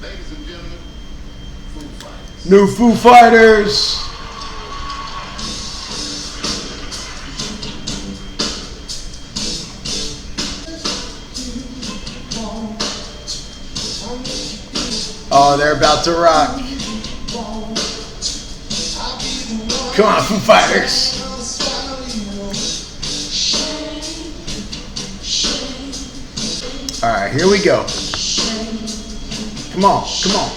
Ladies and gentlemen, Foo Fighters. New Foo Fighters. Oh, they're about to rock. Come on, Foo Fighters. All right, here we go. Come on, come on.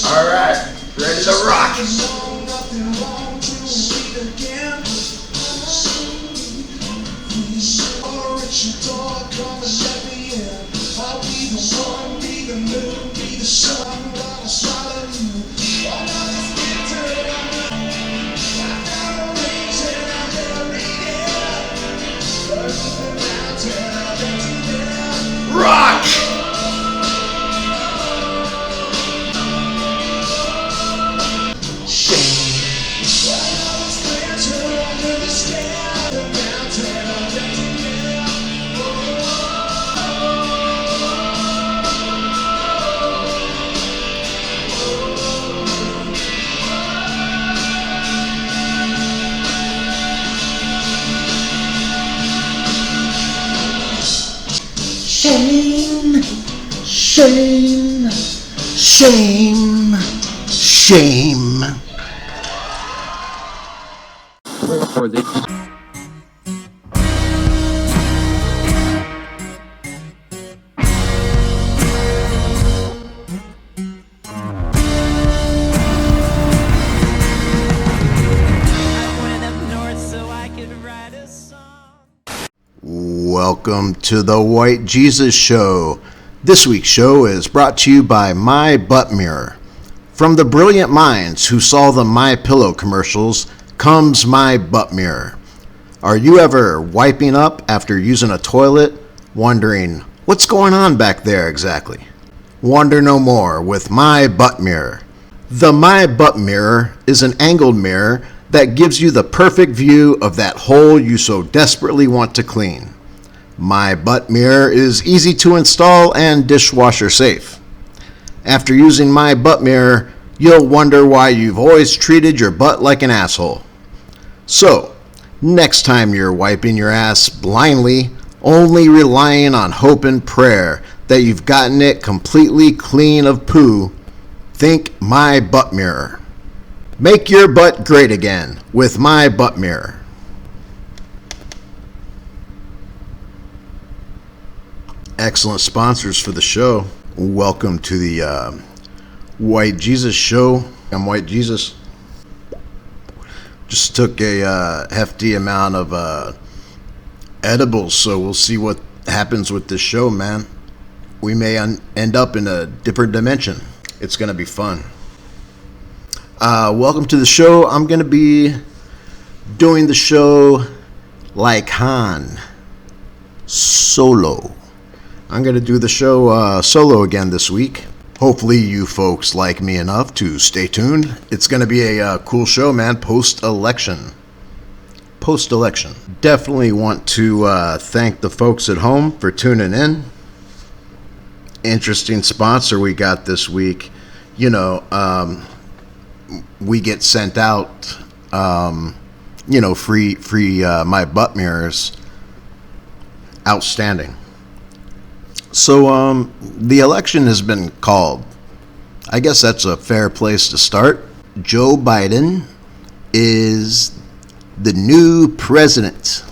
All right, ready to rock. Rock! Shame, shame, shame, shame. For the Welcome to the White Jesus Show. This week's show is brought to you by My Butt Mirror. From the brilliant minds who saw the My Pillow commercials comes My Butt Mirror. Are you ever wiping up after using a toilet, wondering what's going on back there exactly? Wonder no more with My Butt Mirror. The My Butt Mirror is an angled mirror that gives you the perfect view of that hole you so desperately want to clean. My Butt Mirror is easy to install and dishwasher safe. After using My Butt Mirror, you'll wonder why you've always treated your butt like an asshole. So, next time you're wiping your ass blindly, only relying on hope and prayer that you've gotten it completely clean of poo, think My Butt Mirror. Make your butt great again with My Butt Mirror. Excellent sponsors for the show. Welcome to the White Jesus Show. I'm White Jesus. Just took a hefty amount of edibles, so we'll see what happens with this show, man. We may end up in a different dimension. It's going to be fun. Welcome to the show. I'm going to be doing the show like Han, solo. I'm going to do the show solo again this week. Hopefully you folks like me enough to stay tuned. It's going to be a cool show, man, post-election. Definitely want to thank the folks at home for tuning in. Interesting sponsor we got this week. You know, we get sent out, free My Butt Mirrors. Outstanding. So, the election has been called. I guess that's a fair place to start. Joe Biden is the new president,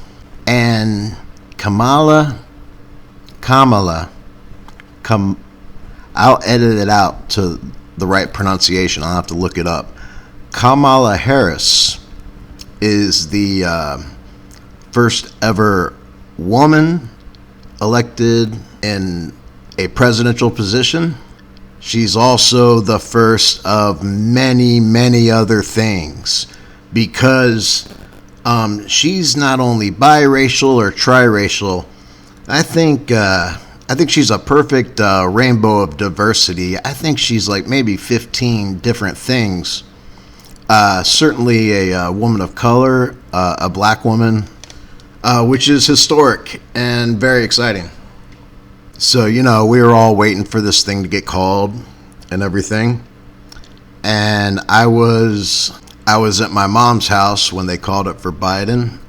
and I'll edit it out to the right pronunciation. I'll have to look it up. Kamala Harris is the first ever woman elected in a presidential position. She's also the first of many, many other things, because she's not only biracial or triracial. I think I think she's a perfect rainbow of diversity. I think she's like maybe 15 different things. Certainly a woman of color, a black woman, which is historic and very exciting. So, you know, we were all waiting for this thing to get called and everything. And I was at my mom's house when they called it for Biden.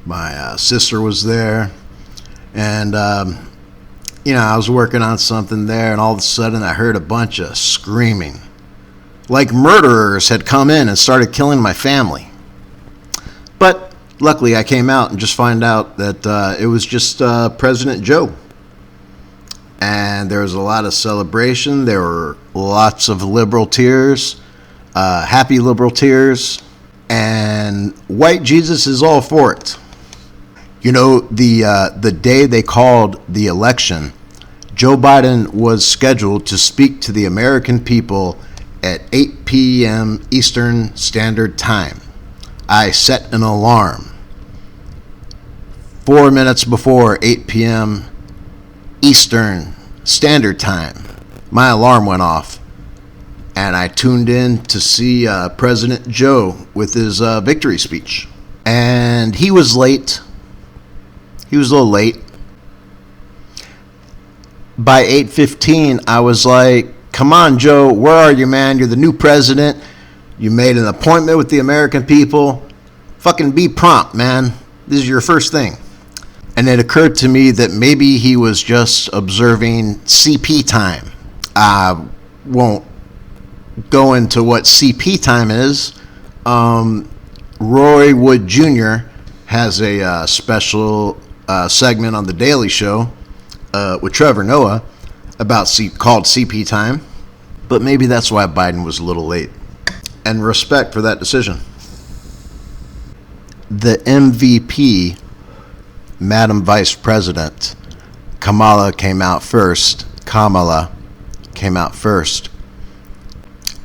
My sister was there. And, you know, I was working on something there, and all of a sudden I heard a bunch of screaming. Like murderers had come in and started killing my family. But luckily I came out and just find out that it was just President Joe. And there was a lot of celebration. There were lots of liberal tears, happy liberal tears. And white Jesus is all for it. You know, the day they called the election, Joe Biden was scheduled to speak to the American people at 8 p.m. Eastern Standard Time. I set an alarm 4 minutes before 8 p.m. Eastern Standard Time. My alarm went off, and I tuned in to see President Joe with his victory speech. And he was late. He was a little late. By 8:15, I was like, come on, Joe, where are you, man? You're the new president. You made an appointment with the American people. Fucking be prompt, man. This is your first thing. And it occurred to me that maybe he was just observing CP time. I won't go into what CP time is. Roy Wood Jr. has a special segment on The Daily Show with Trevor Noah called CP time. But maybe that's why Biden was a little late. And respect for that decision. The MVP, Madam Vice President, Kamala came out first.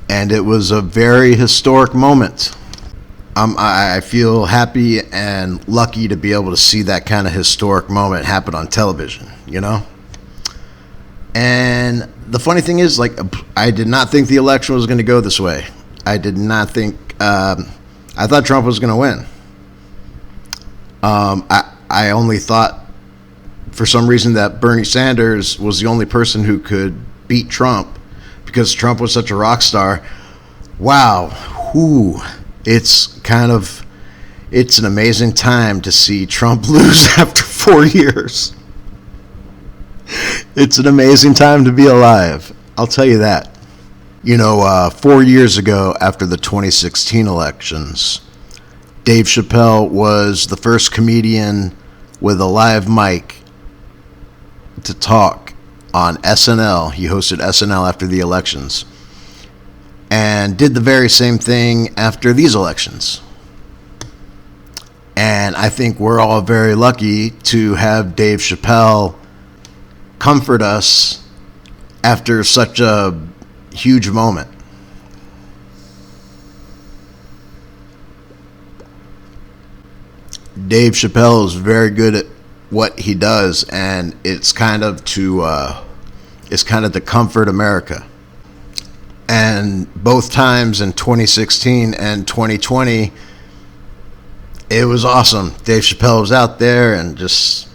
And it was a very historic moment. I feel happy and lucky to be able to see that kind of historic moment happen on television, you know? And the funny thing is, like, I did not think the election was going to go this way. I did not think, I thought Trump was going to win. I only thought, for some reason, that Bernie Sanders was the only person who could beat Trump because Trump was such a rock star. Wow. It's an amazing time to see Trump lose after 4 years. It's an amazing time to be alive. I'll tell you that. You know, 4 years ago, after the 2016 elections, Dave Chappelle was the first comedian with a live mic to talk on SNL. He hosted SNL after the elections and did the very same thing after these elections. And I think we're all very lucky to have Dave Chappelle comfort us after such a huge moment. Dave Chappelle is very good at what he does, and it's kind of to comfort America. And both times in 2016 and 2020, it was awesome. Dave Chappelle was out there and just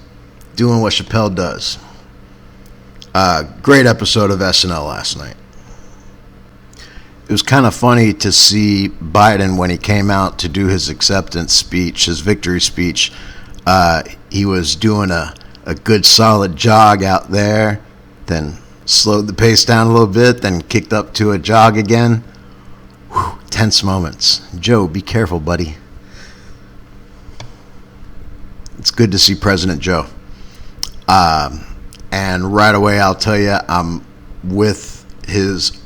doing what Chappelle does. Great episode of SNL last night. It was kind of funny to see Biden when he came out to do his acceptance speech, his victory speech. He was doing a good solid jog out there, then slowed the pace down a little bit, then kicked up to a jog again. Whew, tense moments. Joe, be careful, buddy. It's good to see President Joe. And right away, I'll tell you, I'm with his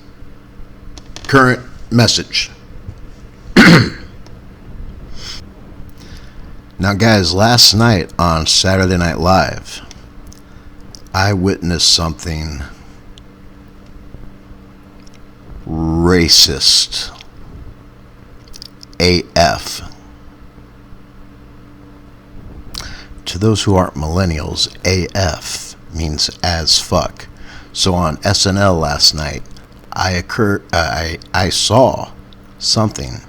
current message. Now, guys, last night on Saturday Night Live, I witnessed something racist AF. To those who aren't millennials, AF means as fuck. So on SNL last night, I saw something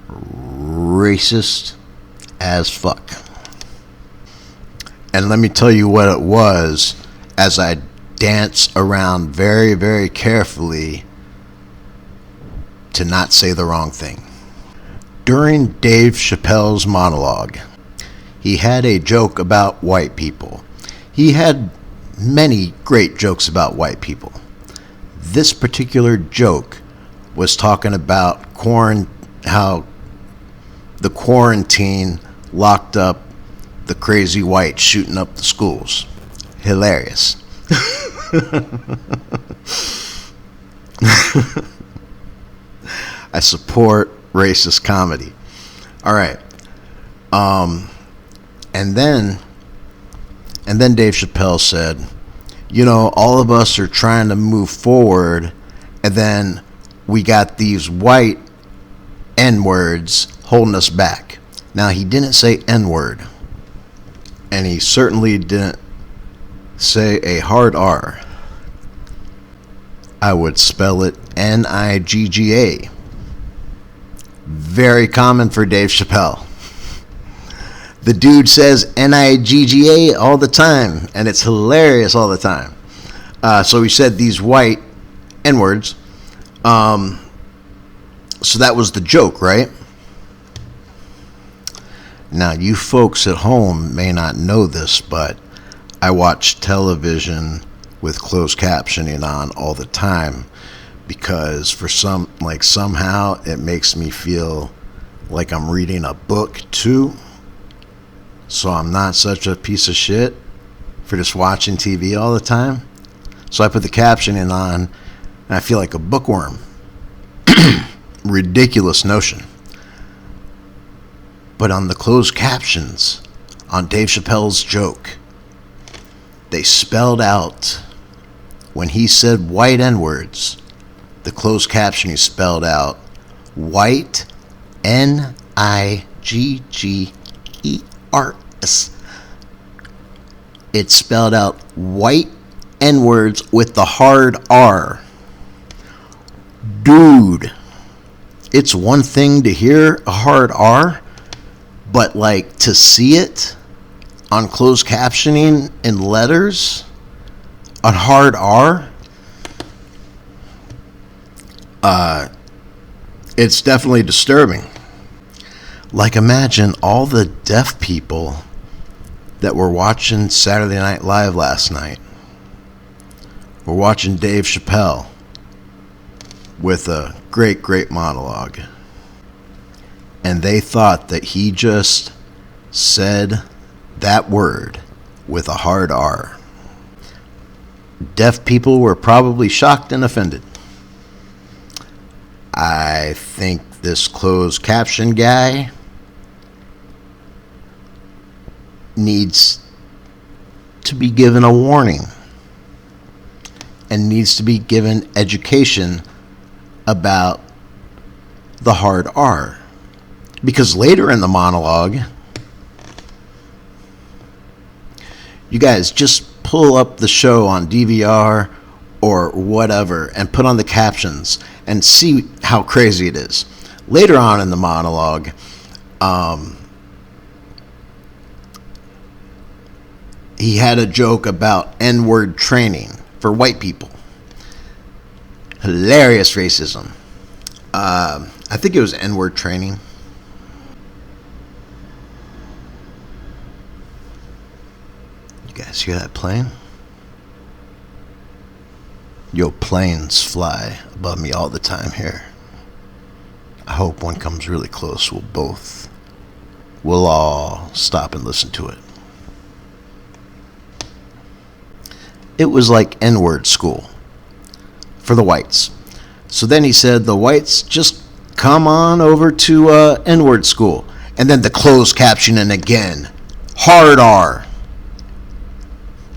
racist as fuck. And let me tell you what it was as I dance around very, very carefully to not say the wrong thing. During Dave Chappelle's monologue, he had a joke about white people. He had many great jokes about white people. This particular joke was talking about how the quarantine locked up the crazy whites shooting up the schools. Hilarious. I support racist comedy. All right. And then Dave Chappelle said, all of us are trying to move forward, and then we got these white N-words holding us back. Now, he didn't say N-word, and he certainly didn't say a hard R. I would spell it Nigga. Very common for Dave Chappelle. The dude says Nigga all the time, and it's hilarious all the time. So he said these white N-words. So that was the joke, right? Now, you folks at home may not know this, but I watch television with closed captioning on all the time because somehow it makes me feel like I'm reading a book too. So I'm not such a piece of shit for just watching TV all the time. So I put the captioning on, and I feel like a bookworm. Ridiculous notion. But on the closed captions, on Dave Chappelle's joke, they spelled out, when he said white N-words, the closed captioning spelled out white Niggers. It spelled out white N-words with the hard R. Dude, it's one thing to hear a hard R, but to see it on closed captioning in letters, a hard R, it's definitely disturbing. Imagine all the deaf people that were watching Saturday Night Live last night. We're watching Dave Chappelle with a great, great monologue. And they thought that he just said that word with a hard R. Deaf people were probably shocked and offended. I think this closed caption guy needs to be given a warning and needs to be given education about the hard R. Because later in the monologue, you guys just pull up the show on DVR or whatever and put on the captions and see how crazy it is. Later on in the monologue, he had a joke about N-word training for white people. Hilarious racism. I think it was N-word training. You guys hear that plane? Yo, planes fly above me all the time here. I hope one comes really close. We'll all stop and listen to it. It was like N-word school for the whites. So then he said, the whites just come on over to N-word school. And then the closed captioning again. Hard R.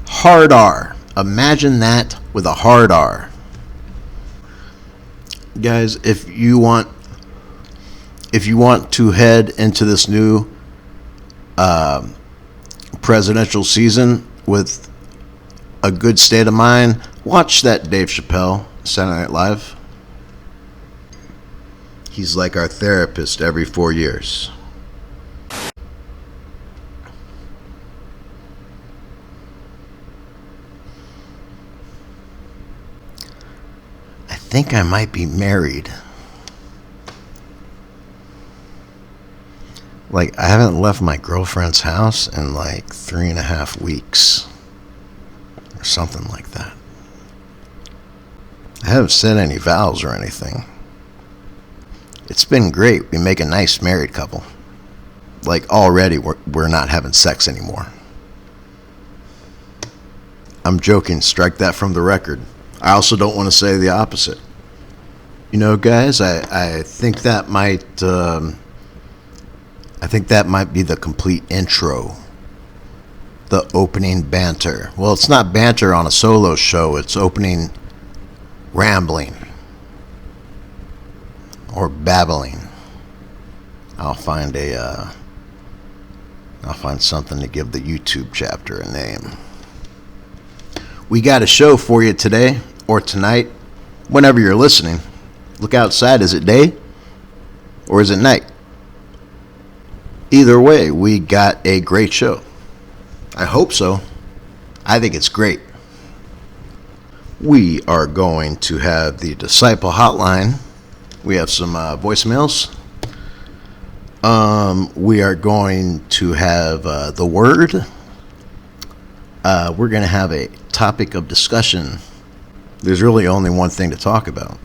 Hard R. Imagine that with a hard R. Guys, if you want to head into this new presidential season with a good state of mind, watch that Dave Chappelle, Saturday Night Live. He's like our therapist every 4 years. I think I might be married. Like, I haven't left my girlfriend's house in like 3.5 weeks. Or something like that. I haven't said any vows or anything. It's been great. We make a nice married couple. Like, already we're not having sex anymore. I'm joking. Strike that from the record. I also don't want to say the opposite. You know, guys, I think that might be the complete intro. The opening banter. Well, it's not banter on a solo show. It's opening rambling. Or babbling. I'll find something to give the YouTube chapter a name. We got a show for you today or tonight, whenever you're listening. Look outside. Is it day or is it night? Either way, we got a great show. I hope so. I think it's great. We are going to have the Disciple Hotline. We have some voicemails. We are going to have the Word. We're going to have a topic of discussion. There's really only one thing to talk about.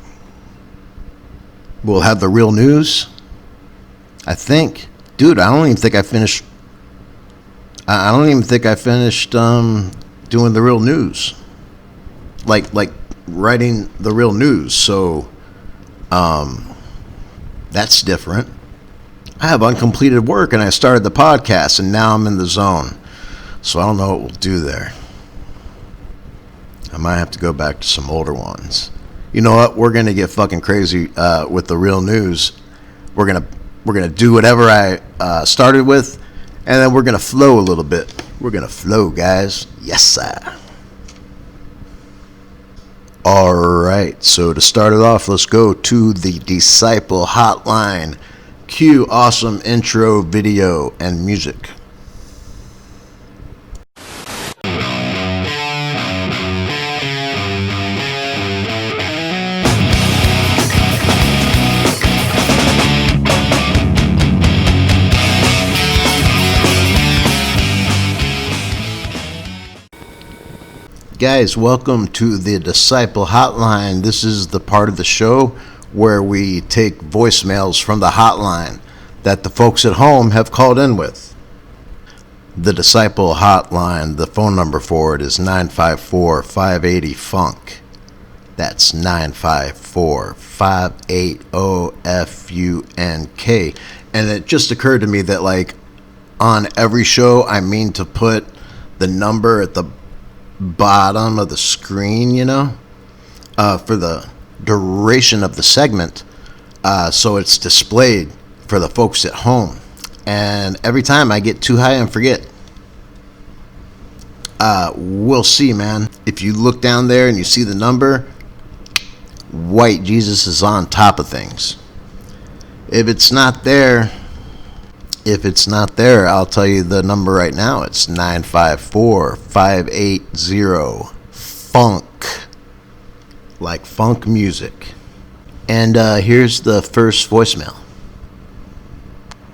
We'll have the real news. I think. Dude, I don't even think I finished doing the real news. Like writing the real news. So that's different. I have uncompleted work and I started the podcast and now I'm in the zone. So I don't know what we'll do there. I might have to go back to some older ones. You know what? We're going to get fucking crazy with the real news. We're going to do whatever I started with, and then we're going to flow a little bit. We're going to flow, guys. Yes, sir. All right. So to start it off, let's go to the Disciple Hotline. Cue awesome intro video and music. Guys, welcome to the Disciple Hotline. This is the part of the show where we take voicemails from the hotline that the folks at home have called in with. The Disciple Hotline, the phone number for it is 954-580-FUNK. That's 954-580-FUNK. And it just occurred to me that, like, on every show, I mean to put the number at the bottom of the screen, you know, for the duration of the segment, so it's displayed for the folks at home. And every time I get too high and forget. We'll see, man. If you look down there and you see the number, white Jesus is on top of things. If it's not there, I'll tell you the number right now. It's 954-580-FUNK. Like funk music. And here's the first voicemail.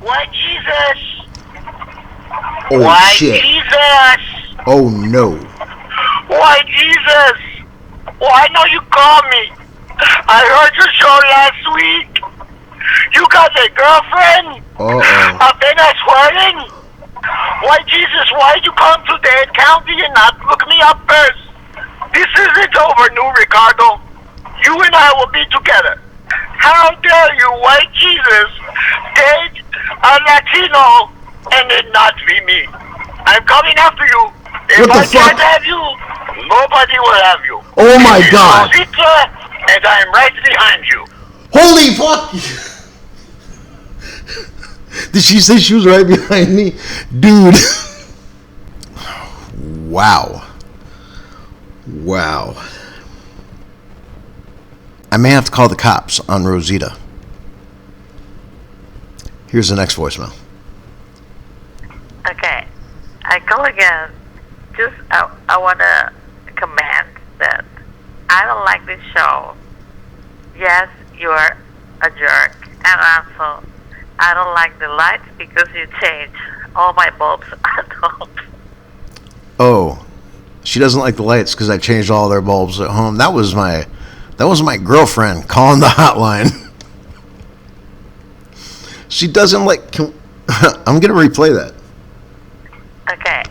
White Jesus! Oh, White shit. Jesus! Oh, no. White Jesus! Well, I know you called me. I heard your show last week. You got a girlfriend? Apenas wedding? White Jesus, why'd you come to Dade County and not look me up first? This isn't over, new Ricardo. You and I will be together. How dare you, White Jesus, date a Latino and it not be me? I'm coming after you. If What the I fuck? can't have you, nobody will have you. Oh my This is God. Rosita, and I'm right behind you. Holy fuck! Did she say she was right behind me? Dude. Wow. Wow. I may have to call the cops on Rosita. Here's the next voicemail. Okay, I call again. Just I want to comment that I don't like this show. Yes, you are a jerk, and also I don't like the lights because you change all my bulbs at home. Oh, she doesn't like the lights because I changed all their bulbs at home. That was my girlfriend calling the hotline. She doesn't like. I'm gonna replay that. Okay,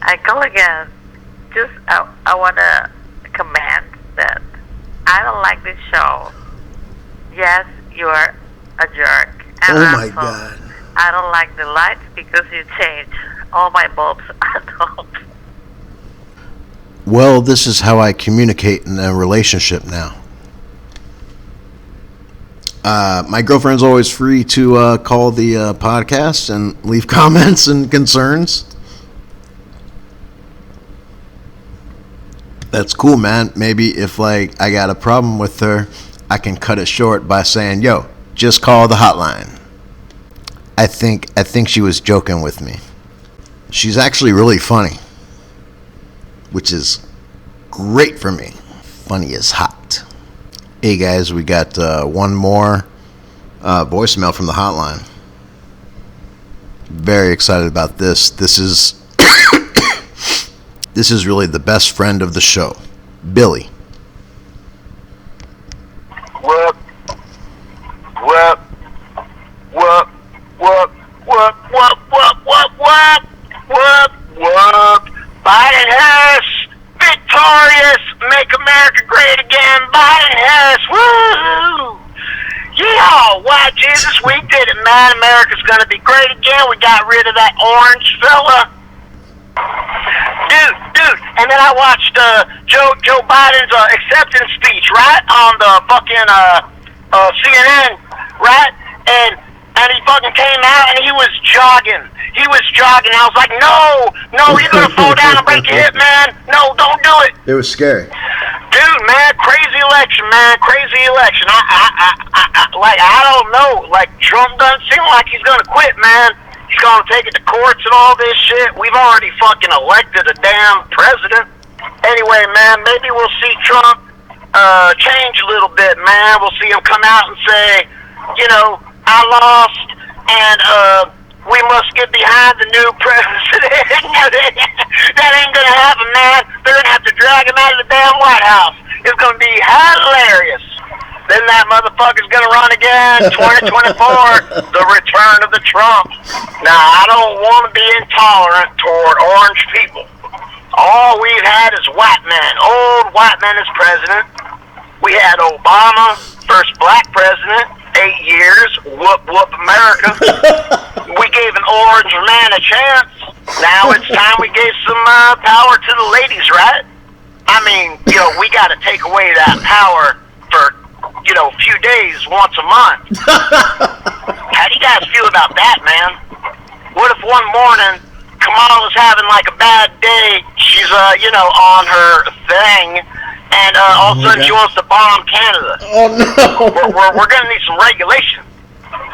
I call again. Just I want to comment that I don't like this show. Yes, you are a jerk, and Oh my also God. I don't like the lights because you change all my bulbs at home. Well, this is how I communicate in a relationship now. My girlfriend's always free to call the podcast and leave comments and concerns. That's cool, man. Maybe if like I got a problem with her, I can cut it short by saying, "Yo, just call the hotline." I think she was joking with me. She's actually really funny, which is great for me. Funny is hot. Hey guys, we got one more voicemail from the hotline. Very excited about this. This is this is really the best friend of the show, Billy. What? What? What? What? What? What? What? What? What? What? What? Biden Harris, victorious, make America great again. Biden Harris, woo! Yeah, why Jesus, we did it, man. America's gonna be great again. We got rid of that orange fella. Dude, and then I watched Joe Biden's acceptance speech, right, on the fucking CNN, right, and he fucking came out and he was jogging. I was like, no, you're gonna fall down and break your hip, man. No, don't do it. It was scary. Dude, man, crazy election, man, crazy election. I don't know. Like, Trump doesn't seem like he's gonna quit, man. He's gonna take it to courts and all this shit. We've already fucking elected a damn president. Anyway, man, maybe we'll see Trump change a little bit, man. We'll see him come out and say, you know, I lost, and we must get behind the new president. That ain't gonna happen, man. They're gonna have to drag him out of the damn White House. It's gonna be hilarious. Then that motherfucker's gonna run again, 2024, the return of the Trump. Now, I don't want to be intolerant toward orange people. All we've had is white men, old white men as president. We had Obama, first black president, 8 years, whoop, whoop, America. We gave an orange man a chance. Now it's time we gave some power to the ladies, right? I mean, you know, we got to take away that power for, you know, a few days, once a month. How do you guys feel about that, man? What if one morning Kamala's having like a bad day, she's, you know, on her thing, and all of a sudden she wants to bomb Canada? Oh no! We're gonna need some regulation.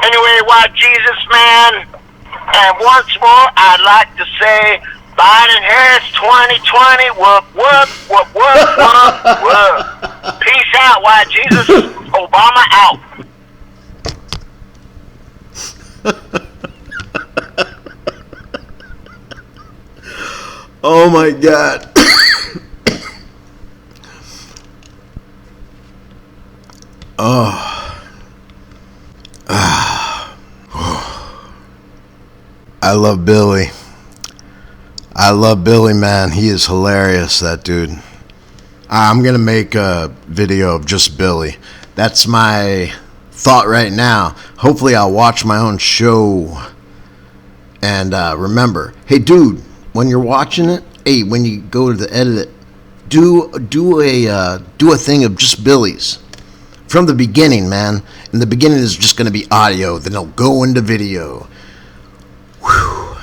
Anyway, why Jesus, man? And once more, I'd like to say, Biden Harris 2020, whoop, whoop, whoop, whoop, whoop, whoop. Peace out, why Jesus? Obama out. Oh my God. I love Billy. I love Billy, man. He is hilarious, that dude. I'm going to make a video of just Billy. That's my thought right now. Hopefully I'll watch my own show. And remember, hey, dude, when you're watching it, hey, when you go to the edit it, do a thing of just Billy's. From the beginning, man. And the beginning is just going to be audio. Then it'll go into video. Whew.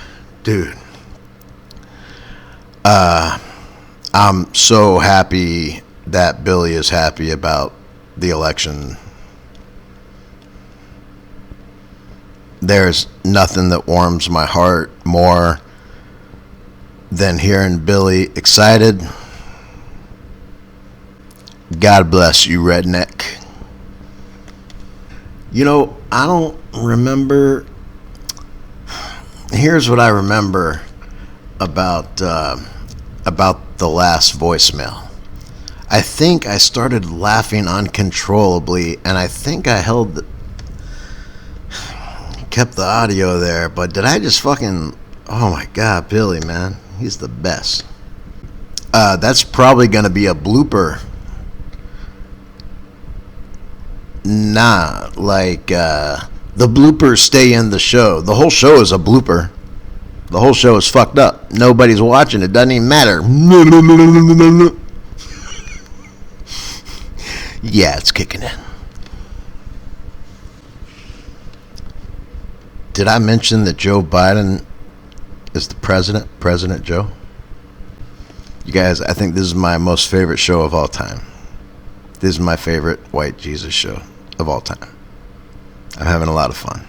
Dude. I'm so happy that Billy is happy about the election. There's nothing that warms my heart more than hearing Billy excited. God bless you, redneck. You know, I don't remember. Here's what I remember about the last voicemail. I think I started laughing uncontrollably, and I think I kept the audio there, but did I just fucking, oh my God, Billy, man, he's the best. That's probably gonna be a blooper. Nah, like, the bloopers stay in the show. The whole show is a blooper. The whole show is fucked up. Nobody's watching. It doesn't even matter. Yeah, it's kicking in. Did I mention that Joe Biden is the president? President Joe? You guys, I think this is my most favorite show of all time. This is my favorite White Jesus show of all time. I'm having a lot of fun.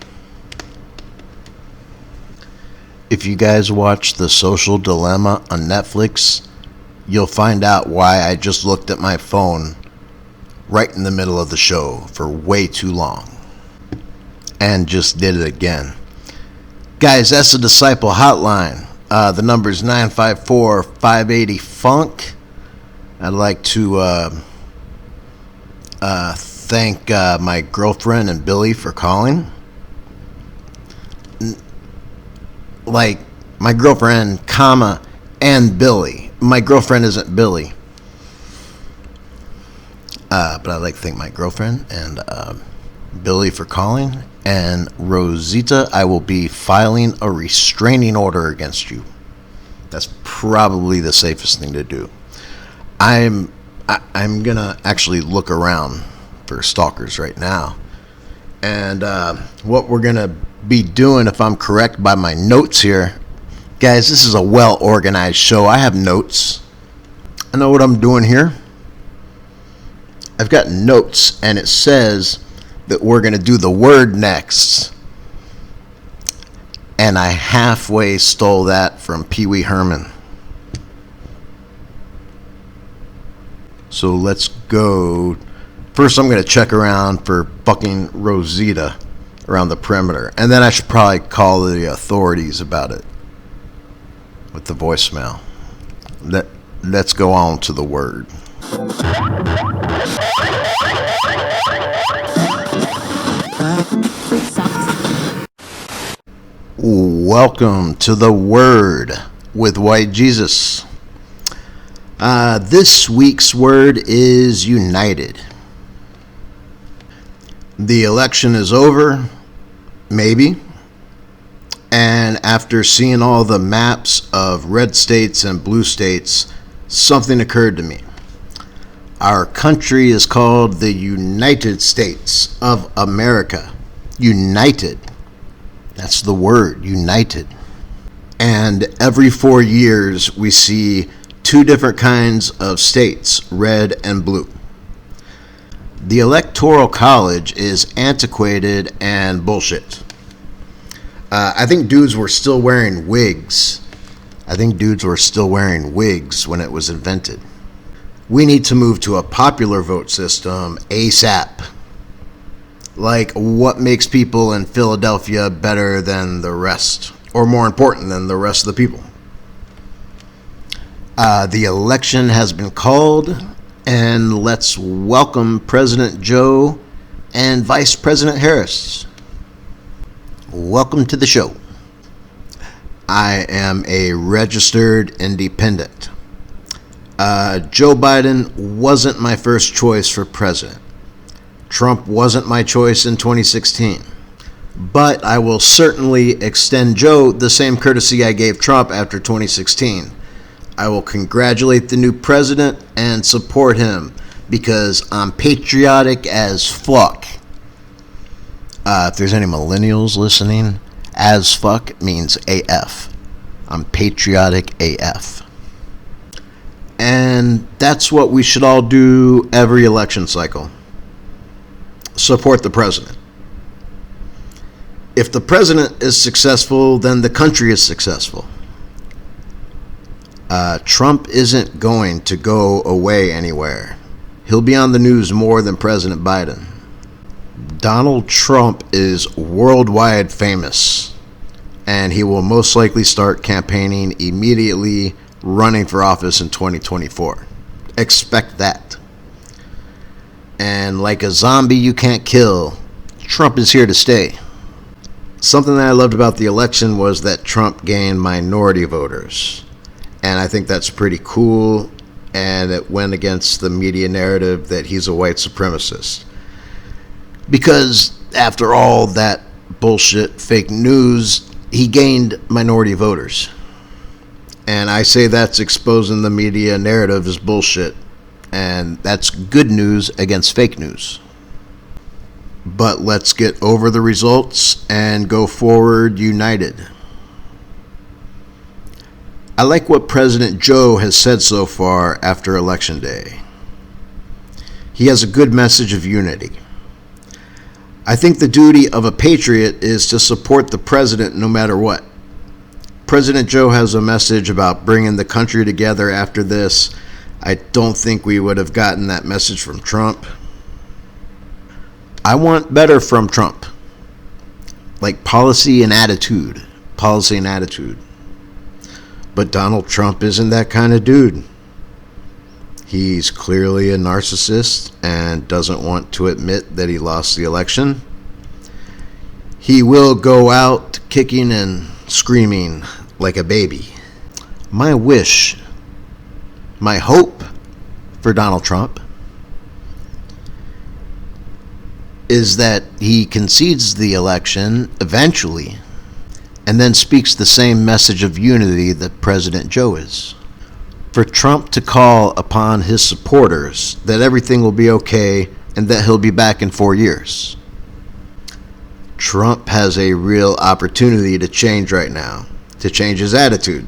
If you guys watch The Social Dilemma on Netflix, you'll find out why I just looked at my phone right in the middle of the show for way too long and just did it again. Guys, that's the Disciple Hotline. The number is 954-580-FUNK. I'd like to thank my girlfriend and Billy for calling. Like, my girlfriend, comma, and Billy. My girlfriend isn't Billy. But I'd like to thank my girlfriend and Billy for calling. And Rosita, I will be filing a restraining order against you. That's probably the safest thing to do. I'm gonna actually look around for stalkers right now. And what we're gonna be doing, if I'm correct by my notes here, guys, this is a well-organized show. I have notes. I know what I'm doing here. I've got notes, and it says that we're going to do the word next. And I halfway stole that from Pee Wee Herman. So let's go. First, I'm going to check around for fucking Rosita around the perimeter. And then I should probably call the authorities about it with the voicemail. Let's go on to the word. Welcome to the Word with White Jesus. This week's word is united. The election is over, maybe. And after seeing all the maps of red states and blue states, something occurred to me. Our country is called the United States of America. United. That's the word, united. And every 4 years we see two different kinds of states, red and blue. The Electoral College is antiquated and bullshit. I think dudes were still wearing wigs. when it was invented. We need to move to a popular vote system ASAP. Like, what makes people in Philadelphia better than the rest? Or more important than the rest of the people? The election has been called, and let's welcome President Joe and Vice President Harris. Welcome to the show. I am a registered independent. Joe Biden wasn't my first choice for president. Trump wasn't my choice in 2016. But I will certainly extend Joe the same courtesy I gave Trump after 2016. I will congratulate the new president and support him because I'm patriotic as fuck. If there's any millennials listening, as fuck means AF. I'm patriotic AF. And And that's what we should all do every election cycle. Support the president. If the president is successful, then the country is successful. Trump isn't going to go away anywhere. He'll be on the news more than President Biden. Donald Trump is worldwide famous, and he will most likely start campaigning immediately, running for office in 2024. Expect that. And like a zombie you can't kill, Trump is here to stay. Something that I loved about the election was that Trump gained minority voters. And I think that's pretty cool, and it went against the media narrative that he's a white supremacist. Because after all that bullshit fake news, he gained minority voters. And I say that's exposing the media narrative as bullshit. And that's good news against fake news. But let's get over the results and go forward united. I like what President Joe has said so far after Election Day. He has a good message of unity. I think the duty of a patriot is to support the president no matter what. President Joe has a message about bringing the country together after this. I don't think we would have gotten that message from Trump. I want better from Trump. Like policy and attitude. Policy and attitude. But Donald Trump isn't that kind of dude. He's clearly a narcissist and doesn't want to admit that he lost the election. He will go out kicking and screaming like a baby. My wish, my hope for Donald Trump is that he concedes the election eventually and then speaks the same message of unity that President Joe is. For Trump to call upon his supporters that everything will be okay and that he'll be back in 4 years. Trump has a real opportunity to change right now, to change his attitude,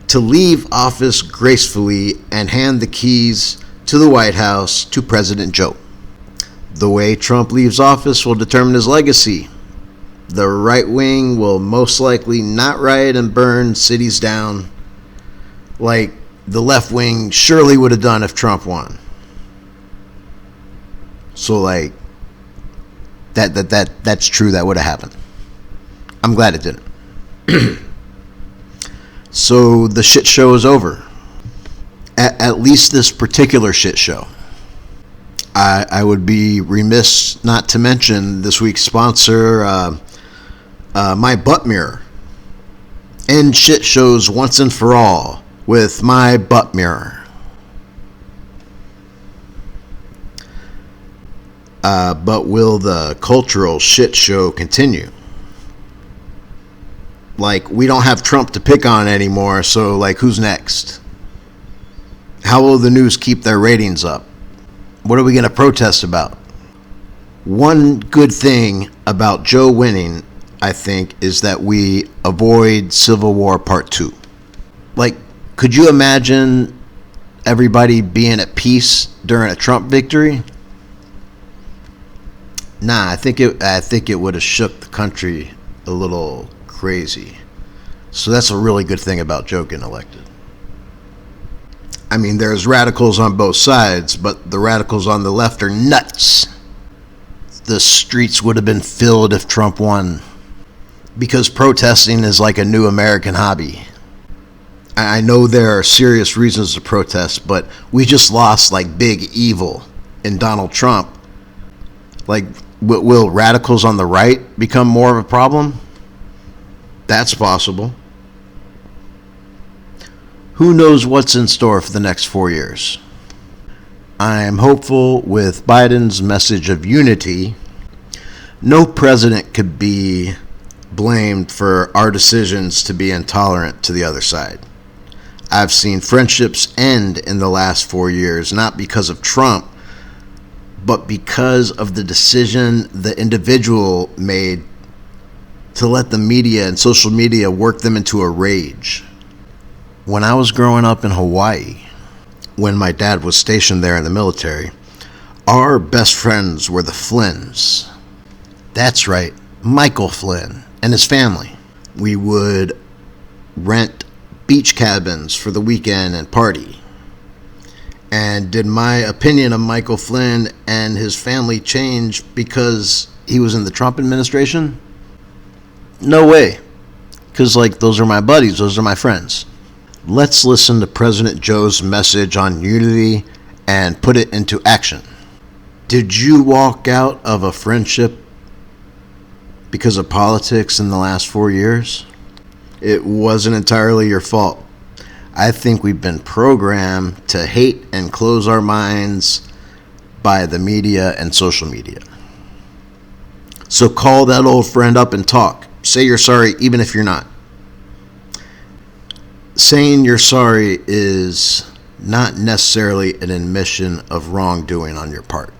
to leave office gracefully and hand the keys to the White House to President Joe. The way Trump leaves office will determine his legacy. The right wing will most likely not riot and burn cities down like the left wing surely would have done if Trump won. So like that's true, that would have happened. I'm glad it didn't. So the shit show is over. At least this particular shit show. I would be remiss not to mention this week's sponsor, My Butt Mirror. End shit shows once and for all with My Butt Mirror. But will the cultural shit show continue? Like, we don't have Trump to pick on anymore, so like, who's next? How will the news keep their ratings up? What are we going to protest about? One good thing about Joe winning, I think, is that we avoid Civil War Part 2. Like, could you imagine everybody being at peace during a Trump victory? Nah, I think it would have shook the country a little crazy. So that's a really good thing about Joe getting elected. I mean, there's radicals on both sides, but the radicals on the left are nuts. The streets would have been filled if Trump won, because protesting is like a new American hobby. I know there are serious reasons to protest, but we just lost like big evil in Donald Trump. Like, will radicals on the right become more of a problem? That's possible. Who knows what's in store for the next 4 years? I am hopeful with Biden's message of unity. No president could be blamed for our decisions to be intolerant to the other side. I've seen friendships end in the last 4 years, not because of Trump, but because of the decision the individual made to let the media and social media work them into a rage. When I was growing up in Hawaii, when my dad was stationed there in the military, our best friends were the Flynns. That's right, Michael Flynn and his family. We would rent beach cabins for the weekend and party. And did my opinion of Michael Flynn and his family change because he was in the Trump administration? No way. Because, those are my buddies, those are my friends. Let's listen to President Joe's message on unity and put it into action. Did you walk out of a friendship because of politics in the last 4 years? It wasn't entirely your fault. I think we've been programmed to hate and close our minds by the media and social media. So call that old friend up and talk. Say you're sorry even if you're not. Saying you're sorry is not necessarily an admission of wrongdoing on your part.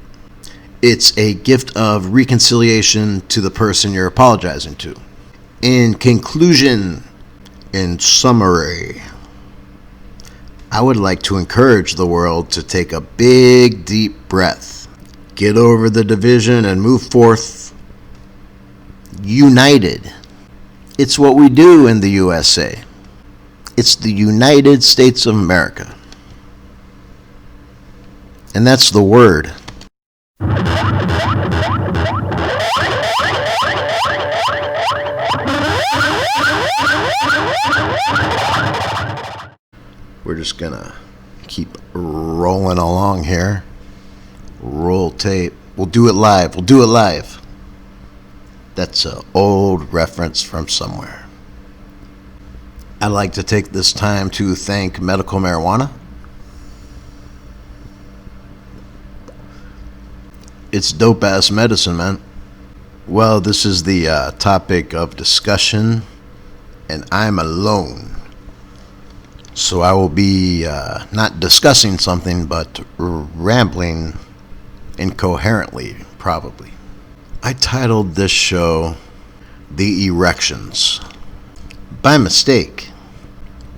It's a gift of reconciliation to the person you're apologizing to. In conclusion, in summary, I would like to encourage the world to take a big, deep breath, get over the division, and move forth united. It's what we do in the USA. It's the United States of America. And that's the word. We're just gonna keep rolling along here. Roll tape. We'll do it live. That's an old reference from somewhere. I'd like to take this time to thank medical marijuana. It's dope-ass medicine, man. Well, this is the topic of discussion, and I'm alone. So I will be not discussing something, but rambling incoherently, probably. I titled this show The Erections. By mistake,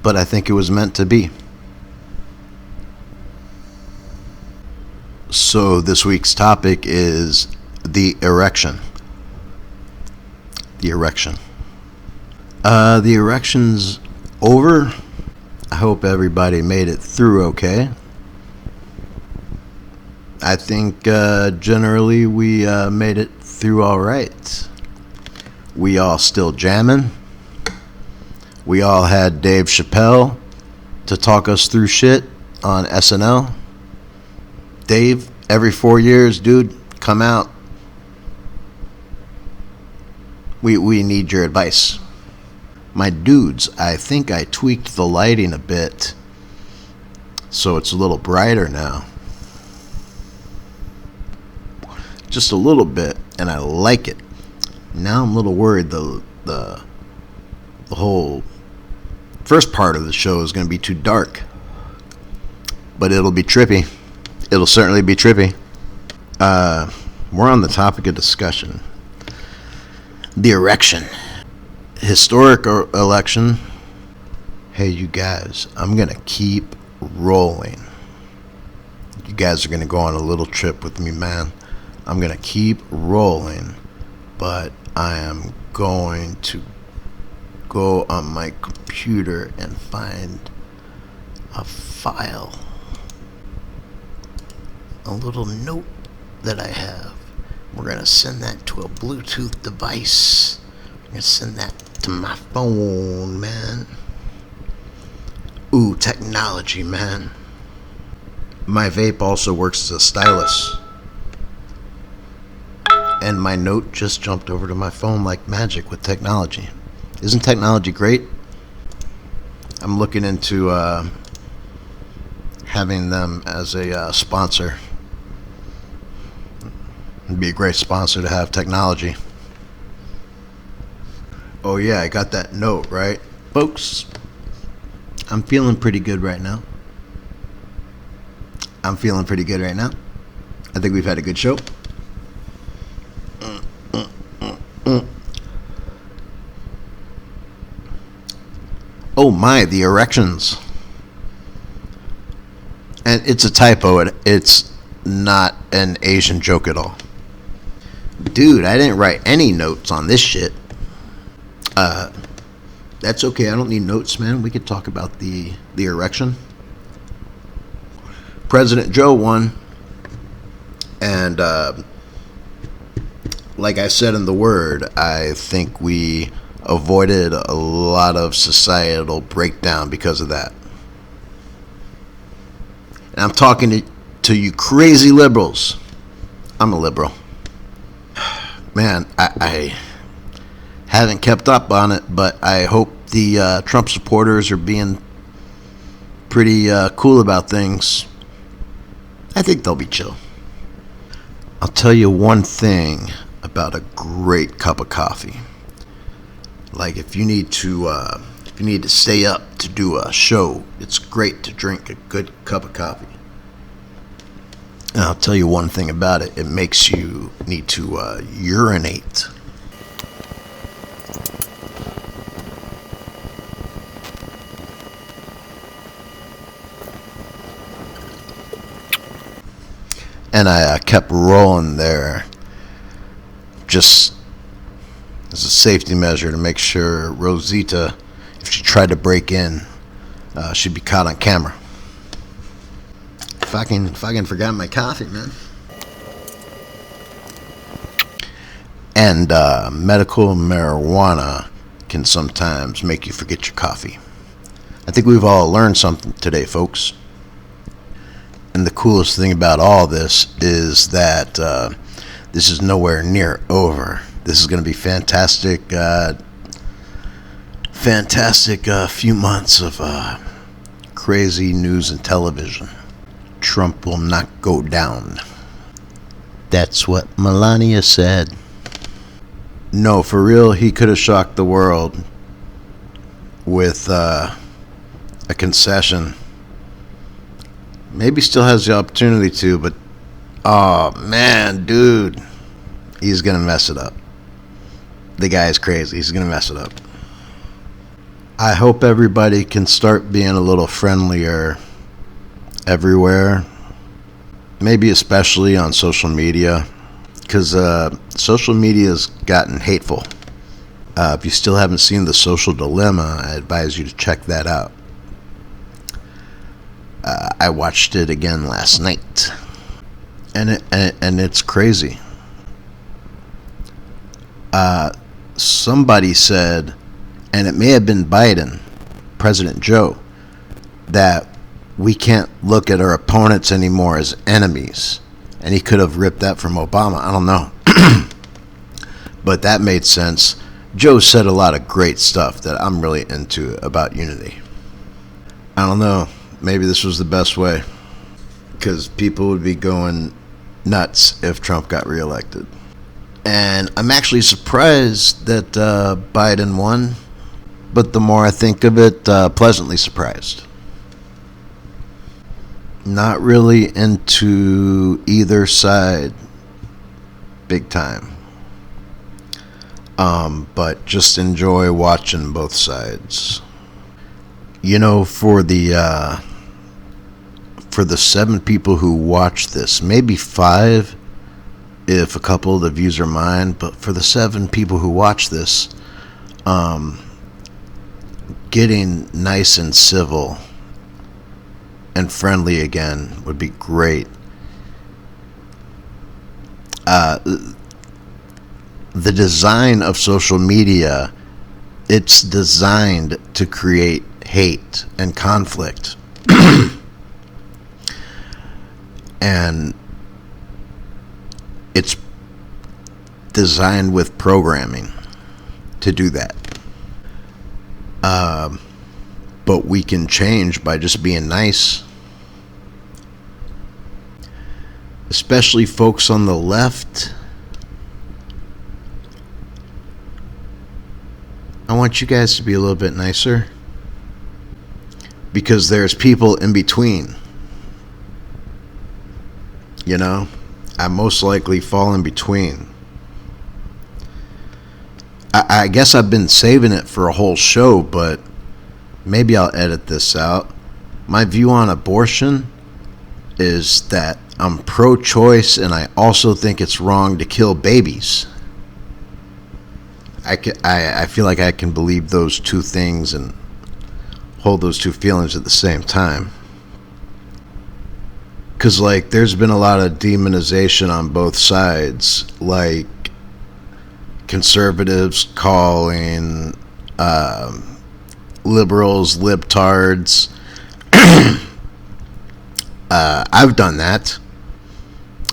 but I think it was meant to be. So this week's topic is the erection. The erection. The erection's over. I hope everybody made it through okay. I think generally we made it through all right. We all still jamming. We all had Dave Chappelle to talk us through shit on SNL. Dave, every 4 years, dude, come out. We need your advice. My dudes, I think I tweaked the lighting a bit, so it's a little brighter now. Just a little bit, and I like it. Now I'm a little worried the whole first part of the show is going to be too dark, but it'll be trippy. It'll certainly be trippy. We're on the topic of discussion. The erection. Historic election. Hey, you guys, I'm going to keep rolling. You guys are going to go on a little trip with me, man. I'm going to keep rolling, but I am going to go on my computer and find a file, a little note that I have. We're going to send that to a Bluetooth device. I'm going to send that to my phone, man. Ooh, technology, man. My vape also works as a stylus. And my note just jumped over to my phone like magic with technology. Isn't technology great? I'm looking into having them as a sponsor. It'd be a great sponsor to have, technology. Oh yeah, I got that note, right? Folks, I'm feeling pretty good right now. I think we've had a good show. Oh my, the erections. And it's a typo. It's not an Asian joke at all. Dude, I didn't write any notes on this shit. That's okay. I don't need notes, man. We could talk about the erection. President Joe won. And like I said in the word, I think we avoided a lot of societal breakdown because of that. And I'm talking to you crazy liberals. I'm a liberal. Man, I haven't kept up on it, but I hope the Trump supporters are being pretty cool about things. I think they'll be chill. I'll tell you one thing about a great cup of coffee. Like if you need to stay up to do a show, it's great to drink a good cup of coffee. And I'll tell you one thing about it. It makes you need to urinate. And I kept rolling there just as a safety measure to make sure Rosita, if she tried to break in, she'd be caught on camera. Fucking forgot my coffee, man. And medical marijuana can sometimes make you forget your coffee. I think we've all learned something today, folks. And the coolest thing about all this is that this is nowhere near over. This is going to be fantastic few months of crazy news and television. Trump will not go down. That's what Melania said. No, for real, he could have shocked the world with a concession. Maybe still has the opportunity to, but oh man, dude, he's gonna mess it up. The guy is crazy. He's gonna mess it up. I hope everybody can start being a little friendlier everywhere, maybe especially on social media, because social media has gotten hateful. If you still haven't seen The Social Dilemma, I advise you to check that out. I watched it again last night, and it's crazy. Somebody said, and it may have been Biden, President Joe, that we can't look at our opponents anymore as enemies. And he could have ripped that from Obama. I don't know. But that made sense. Joe said a lot of great stuff that I'm really into about unity. I don't know. Maybe this was the best way. Because people would be going nuts if Trump got reelected. And I'm actually surprised that Biden won. But the more I think of it, pleasantly surprised. Not really into either side big time. But just enjoy watching both sides. You know, for the 7 people who watch this, maybe 5 if a couple of the views are mine, but for the 7 people who watch this, getting nice and civil and friendly again would be great. The design of social media, it's designed to create hate and conflict. And it's designed with programming to do that. But we can change by just being nice. Especially folks on the left. I want you guys to be a little bit nicer. Because there's people in between. You know? I most likely fall in between. I guess I've been saving it for a whole show, but maybe I'll edit this out. My view on abortion is that I'm pro-choice, and I also think it's wrong to kill babies. I feel like I can believe those two things and hold those two feelings at the same time. Because, like, there's been a lot of demonization on both sides. Like, conservatives calling liberals libtards. I've done that.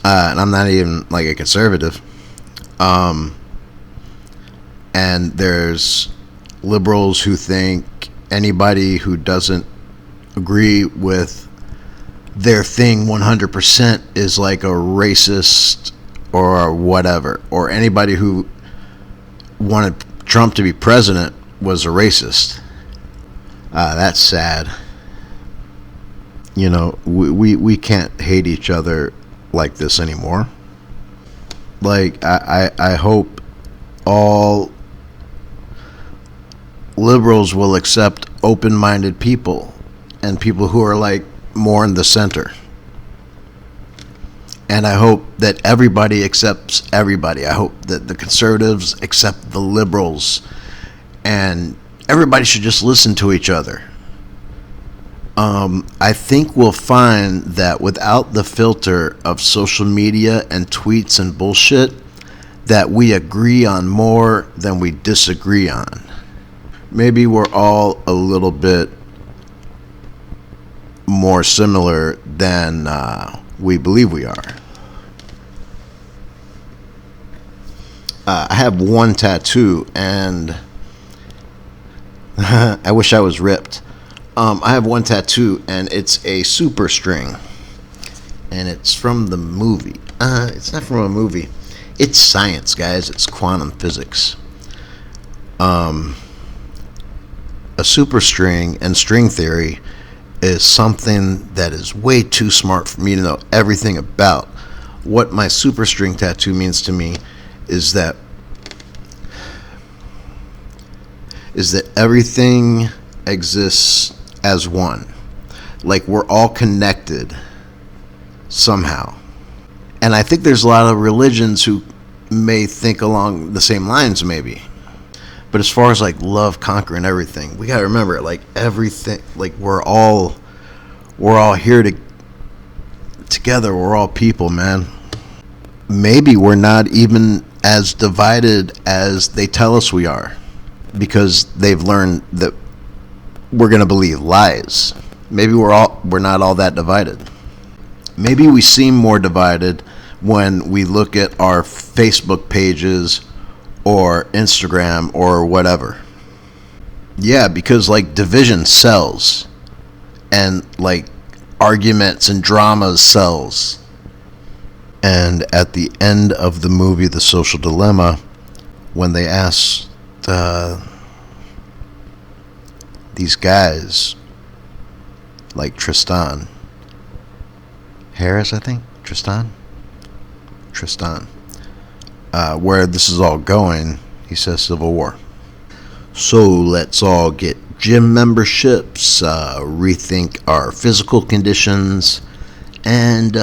And I'm not even, like, a conservative. And there's liberals who think anybody who doesn't agree with their thing 100% is like a racist or whatever. Or anybody who wanted Trump to be president was a racist. That's sad. You know, we can't hate each other like this anymore. Like, I hope all liberals will accept open-minded people and people who are, like, more in the center. And I hope that everybody accepts everybody. I hope that the conservatives accept the liberals, and everybody should just listen to each other. I think we'll find that without the filter of social media and tweets and bullshit, that we agree on more than we disagree on. Maybe we're all a little bit more similar than we believe we are. I have one tattoo, and I wish I was ripped. I have one tattoo, and it's a super string, and it's from the movie. It's not from a movie. It's science, guys. It's quantum physics. A superstring and string theory is something that is way too smart for me to know everything about. What my superstring tattoo means to me is that everything exists as one. Like, we're all connected somehow. And I think there's a lot of religions who may think along the same lines, maybe. But as far as, like, love conquering everything, we gotta remember, like, everything, like, we're all here together. We're all people, man. Maybe we're not even as divided as they tell us we are, because they've learned that we're gonna believe lies. Maybe we're not all that divided. Maybe we seem more divided when we look at our Facebook pages or Instagram or whatever. Yeah, because, like, division sells, and, like, arguments and dramas sells. And at the end of the movie The Social Dilemma, when they asked these guys, like Tristan Harris, I think, Tristan, where this is all going, he says Civil War. So let's all get gym memberships, rethink our physical conditions, and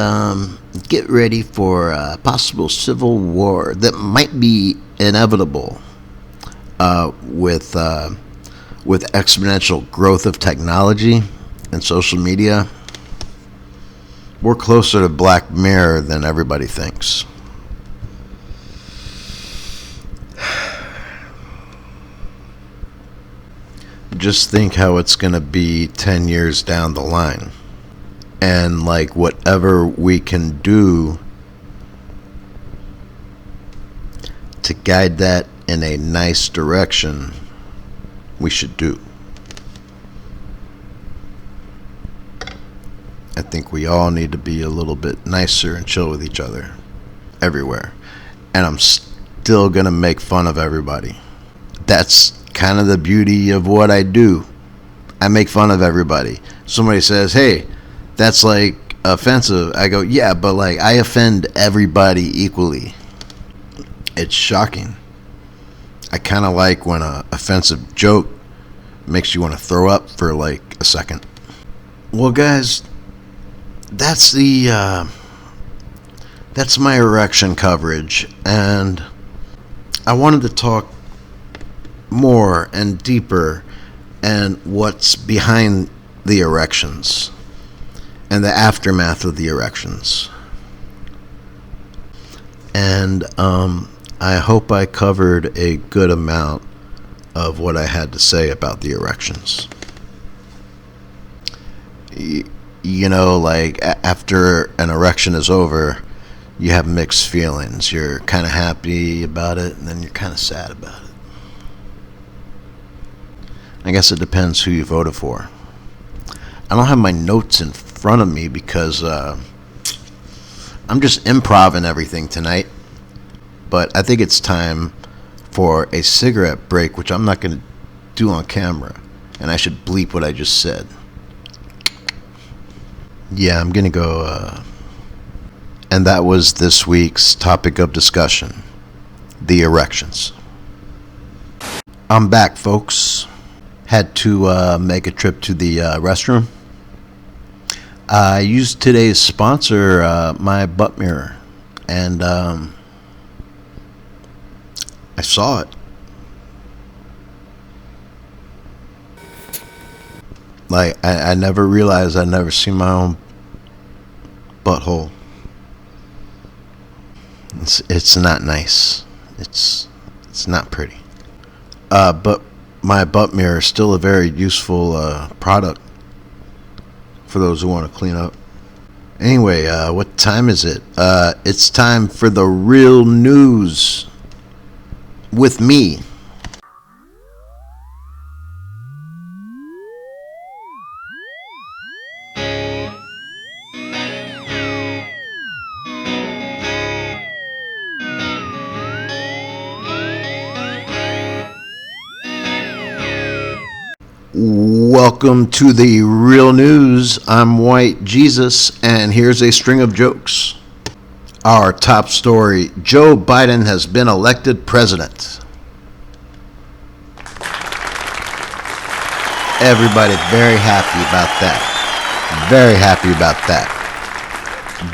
get ready for a possible civil war that might be inevitable with exponential growth of technology and social media. We're closer to Black Mirror than everybody thinks. Just think how it's going to be 10 years down the line. And, like, whatever we can do to guide that in a nice direction, we should do. I think we all need to be a little bit nicer and chill with each other everywhere. And I'm still going to make fun of everybody. That's kind of the beauty of what I do. I make fun of everybody. Somebody says, hey, that's, like, offensive. I go, yeah, but, like, I offend everybody equally. It's shocking. I kind of like when a offensive joke makes you want to throw up for, like, a second. Well, guys, that's my erection coverage, and I wanted to talk more and deeper and what's behind the erections and the aftermath of the erections. And I hope I covered a good amount of what I had to say about the erections. You know, like after an erection is over, you have mixed feelings. You're kind of happy about it, and then you're kind of sad about it. I guess it depends who you voted for. I don't have my notes in front of me because I'm just improvising everything tonight. But I think it's time for a cigarette break, which I'm not going to do on camera. And I should bleep what I just said. Yeah, I'm going to go... And that was this week's topic of discussion, the erections. I'm back, folks. Had to make a trip to the restroom. I used today's sponsor, my butt mirror, and I saw it. Like, I never realized I'd never seen my own butthole. It's not nice. It's not pretty. But my butt mirror is still a very useful product for those who want to clean up. Anyway, what time is it? It's time for the real news with me. Welcome to the real news. I'm White Jesus, and here's a string of jokes. Our top story: Joe Biden has been elected president. Everybody very happy about that. Very happy about that.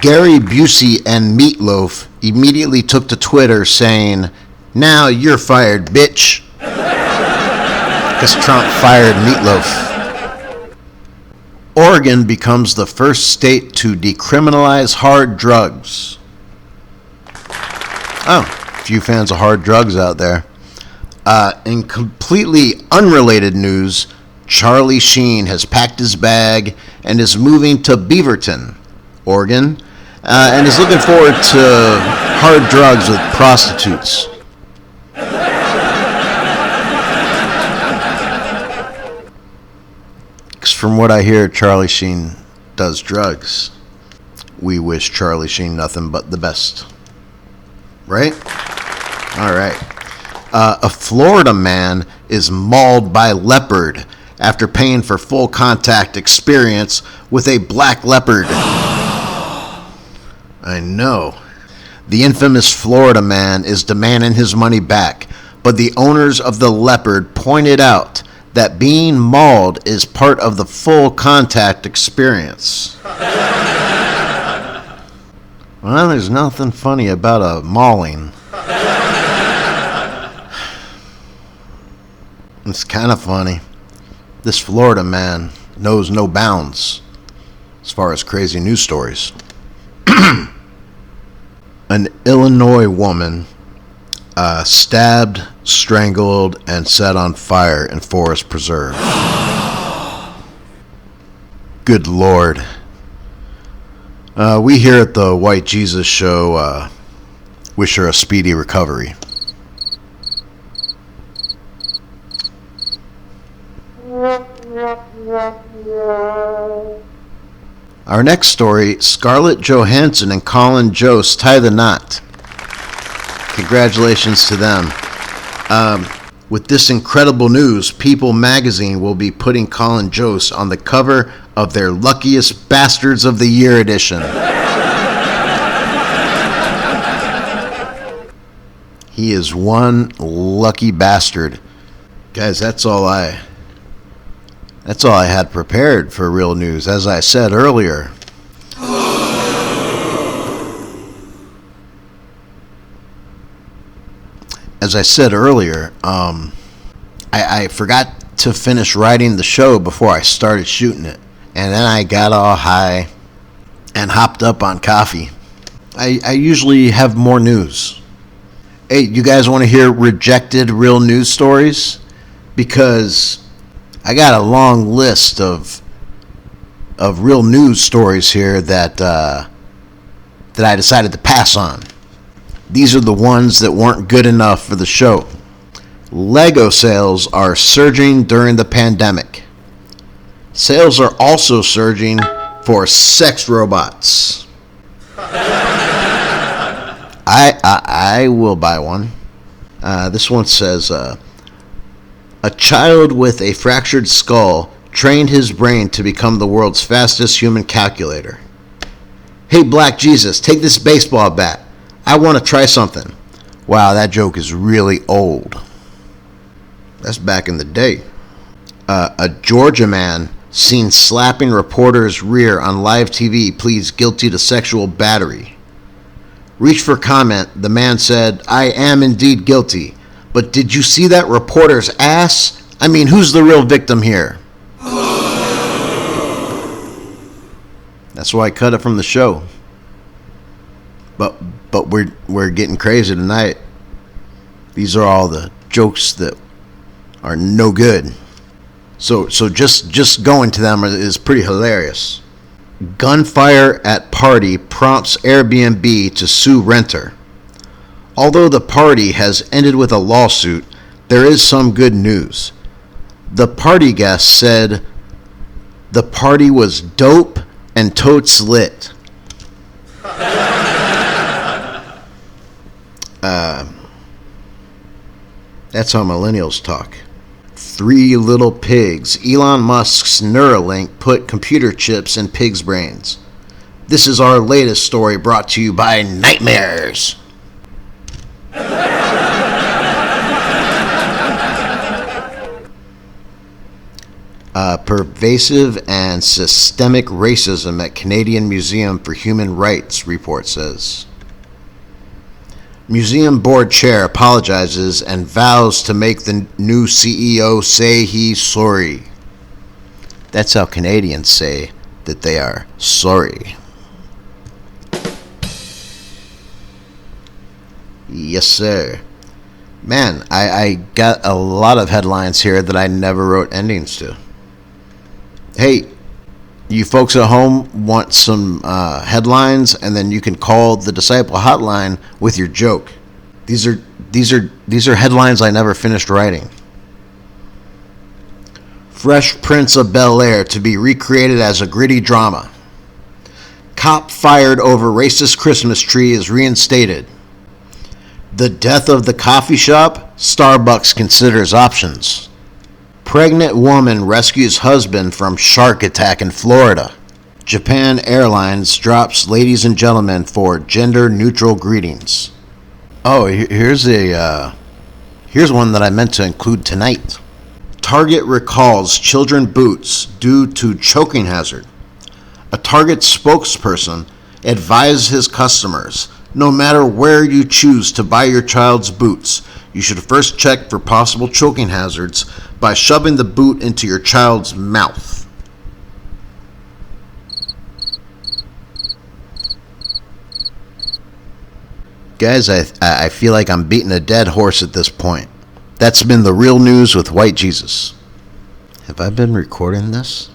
Gary Busey and Meatloaf immediately took to Twitter saying, "Now you're fired, bitch." Because Trump fired Meatloaf. Oregon becomes the first state to decriminalize hard drugs. Oh, a few fans of hard drugs out there. In completely unrelated news, Charlie Sheen has packed his bag and is moving to Beaverton, Oregon, and is looking forward to hard drugs with prostitutes. From what I hear, Charlie Sheen does drugs. We wish Charlie Sheen nothing but the best. Right? All right. A Florida man is mauled by leopard after paying for full contact experience with a black leopard. I know. The infamous Florida man is demanding his money back, but the owners of the leopard pointed out that being mauled is part of the full contact experience. Well, there's nothing funny about a mauling. It's kind of funny. This Florida man knows no bounds as far as crazy news stories. An Illinois woman stabbed, strangled, and set on fire in Forest Preserve. Good Lord. We here at the White Jesus Show wish her a speedy recovery. Our next story: Scarlett Johansson and Colin Jost tie the knot. Congratulations to them. With this incredible news, People magazine will be putting Colin Jost on the cover of their Luckiest Bastards of the Year edition. He is one lucky bastard. Guys, that's all I had prepared for real news. As I said earlier, as I said earlier, I forgot to finish writing the show before I started shooting it. And then I got all high and hopped up on coffee. I usually have more news. Hey, you guys want to hear rejected real news stories? Because I got a long list of real news stories here that I decided to pass on. These are the ones that weren't good enough for the show. Lego sales are surging during the pandemic. Sales are also surging for sex robots. I will buy one. This one says, a child with a fractured skull trained his brain to become the world's fastest human calculator. Hey, Black Jesus, take this baseball bat. I want to try something. Wow, that joke is really old. That's back in the day. A Georgia man seen slapping reporter's rear on live TV pleads guilty to sexual battery. Reached for comment, the man said, I am indeed guilty, but did you see that reporter's ass? I mean, who's the real victim here? That's why I cut it from the show. But we're getting crazy tonight. These are all the jokes that are no good. So just going to them is pretty hilarious. Gunfire at party prompts Airbnb to sue renter. Although the party has ended with a lawsuit, there is some good news. The party guest said the party was dope and totes lit. That's how millennials talk. 3 little pigs. Elon Musk's Neuralink put computer chips in pigs' brains. This is our latest story brought to you by Nightmares. Pervasive and systemic racism at Canadian Museum for Human Rights, report says. Museum board chair apologizes and vows to make the new CEO say he's sorry. That's how Canadians say that they are sorry. Yes, sir. Man, I got a lot of headlines here that I never wrote endings to. Hey, you folks at home want some headlines, and then you can call the Disciple Hotline with your joke. These are headlines I never finished writing. Fresh Prince of Bel-Air to be recreated as a gritty drama. Cop fired over racist Christmas tree is reinstated. The death of the coffee shop, Starbucks considers options. Pregnant woman rescues husband from shark attack in Florida. Japan Airlines drops ladies and gentlemen for gender-neutral greetings. Oh, here's one that I meant to include tonight. Target recalls children boots due to choking hazard. A Target spokesperson advised his customers, no matter where you choose to buy your child's boots, you should first check for possible choking hazards by shoving the boot into your child's mouth. Guys, I feel like I'm beating a dead horse at this point. That's been the real news with White Jesus. Have I been recording this?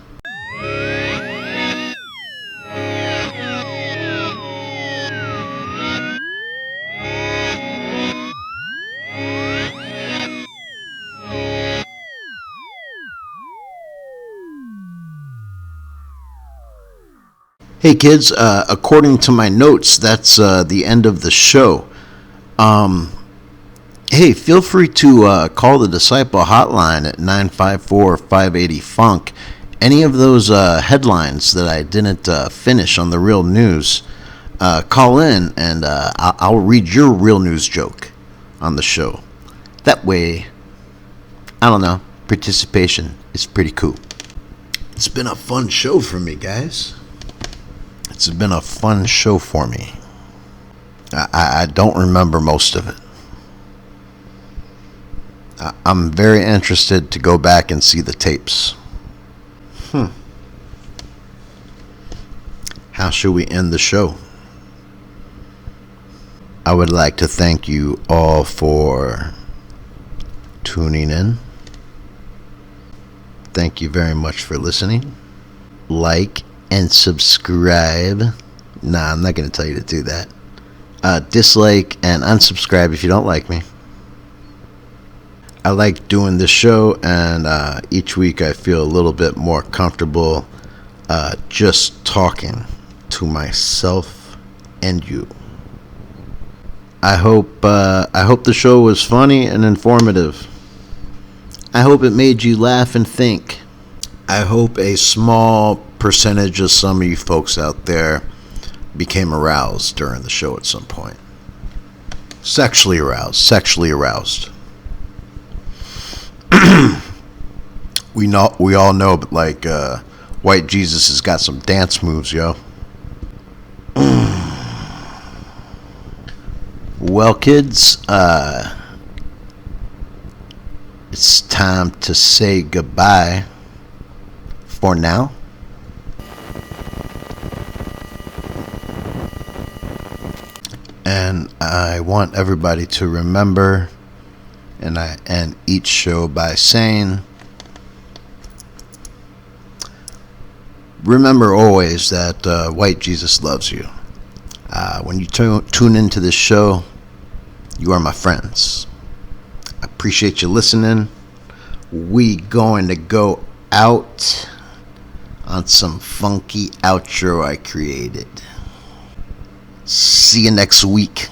Hey kids, according to my notes, that's the end of the show. Hey, feel free to call the Disciple Hotline at 954-580-FUNK. Any of those headlines that I didn't finish on the real news, call in and I'll read your real news joke on the show. That way, I don't know, participation is pretty cool. It's been a fun show for me, guys. It's been a fun show for me. I don't remember most of it. I'm very interested to go back and see the tapes. How should we end the show? I would like to thank you all for tuning in. Thank you very much for listening. Like and subscribe. Nah, I'm not going to tell you to do that. Dislike and unsubscribe if you don't like me. I like doing this show, and each week I feel a little bit more comfortable just talking to myself and you. I hope the show was funny and informative. I hope it made you laugh and think. I hope a small percentage of some of you folks out there became aroused during the show at some point. Sexually aroused. We all know, but like White Jesus has got some dance moves, yo. Well, kids, it's time to say goodbye for now. And I want everybody to remember, and I end each show by saying, remember always that White Jesus loves you. When you tune into this show, you are my friends. I appreciate you listening. We going to go out on some funky outro I created. See you next week.